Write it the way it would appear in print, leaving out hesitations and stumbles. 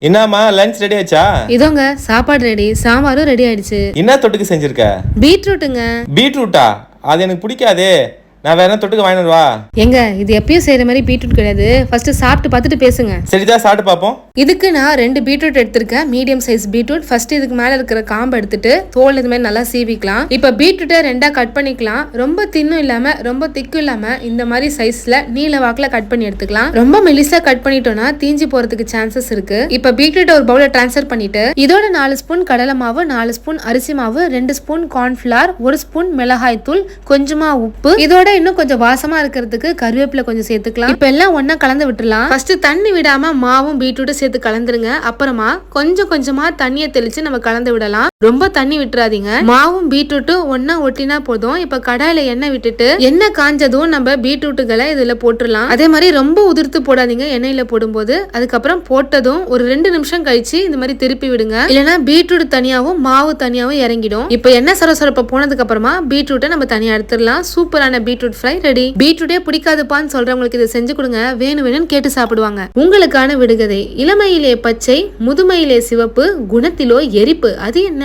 என்னம்மா lunch ready ஆச்சா? இதோங்க சாப்பாடு ரெடி, சாம்பாரும் ரெடி ஆயிடுச்சு. என்ன தொட்டுக்கு செஞ்சிருக்க? பீட்ரூட்டுங்க. பீட்ரூட்டா? அது எனக்கு பிடிக்காதே. நான் வேற என்ன தொட்டுக்கு வாங்கிட்டு வா. எங்க இது எப்பயும் செய்யற மாதிரி பீட்ரூட் கிடையாது. ஃபர்ஸ்ட் சாப்பிட்டு பார்த்துட்டு பேசுங்க. சரிதான், சாப்பிட்டு பாப்போம். இதுக்கு நான் 2 பீட்ரூட் எடுத்திருக்கேன், மீடியம் சைஸ் பீட்ரூட். ஃபர்ஸ்ட் இதுக்கு மேல இருக்கிற காம்பை எடுத்துட்டு தோல் இது மாதிரி நல்லா சீவிக்கலாம். இப்ப பீட்ரூட்டை 2ஆ கட் பண்ணிக்கலாம். ரொம்ப தின்னும் இல்லாம ரொம்ப திக்கும் இல்லாம இந்த மாதிரி சைஸ்ல நீல வாக்குல கட் பண்ணி எடுத்துக்கலாம். ரொம்ப மெலிசா கட் பண்ணிட்டோம்னா தீஞ்சு போறதுக்கு சான்சஸ் இருக்கு. இப்ப பீட்ரூட் ஒரு பவுல டிரான்ஸ்ஃபர் பண்ணிட்டு இதோட 4 ஸ்பூன் கடலை மாவு, 4 ஸ்பூன் அரிசி மாவு, 2 ஸ்பூன் கார்ன்ஃபிளவர், 1 ஸ்பூன் மிளகாய் தூள், கொஞ்சமா உப்பு, இதோட இன்னும் கொஞ்சம் வாசமா இருக்கிறதுக்கு கருவேப்பிலை கொஞ்சம் சேர்த்துக்கலாம். இப்ப எல்லாம் ஒண்ணா கலந்து விட்டுறலாம். ஃபர்ஸ்ட் தண்ணி விடாம மாவும் பீட்ரூட்டும் சேர்த்து கலந்துருங்க. அப்புறமா கொஞ்சம் கொஞ்சமா தண்ணியை தெளிச்சு நம்ம கலந்து விடலாம். ரொம்ப தண்ணி விட்டுறாதீங்க. மாவும் பீட்ரூட்டும் ஒன்னா ஒட்டினா போதும். இப்ப கடாயில எண்ணெய் விட்டுட்டு எண்ணெய் காஞ்சதும் நம்ம பீட்ரூட்டுகளை இதுல போட்டுடலாம். அதே மாதிரி ரொம்ப உதிர்த்து போடாதீங்க எண்ணெயில போடும்போது. அதுக்கப்புறம் போட்டதும் ஒரு 2 நிமிஷம் கழிச்சு இந்த மாதிரி திருப்பி விடுங்க. இல்லைன்னா பீட்ரூட் தனியாவும் மாவு தனியாவும் இறங்கிடும். இப்ப எண்ணெய் சொரசொரப்ப போனதுக்கு அப்புறமா பீட்ரூட்டை நம்ம தனியா எடுத்துடலாம். சூப்பரான பீட்ரூட் ஃப்ரை ரெடி. பீட்ரூட்டே பிடிக்காதுப்பான்னு சொல்றவங்களுக்கு இதை செஞ்சு கொடுங்க, வேணும்னு கேட்டு சாப்பிடுவாங்க. உங்களுக்கான விடுகதை: இளமையிலே பச்சை, முதுமையிலே சிவப்பு, குணத்திலோ எரிப்பு. அது என்ன?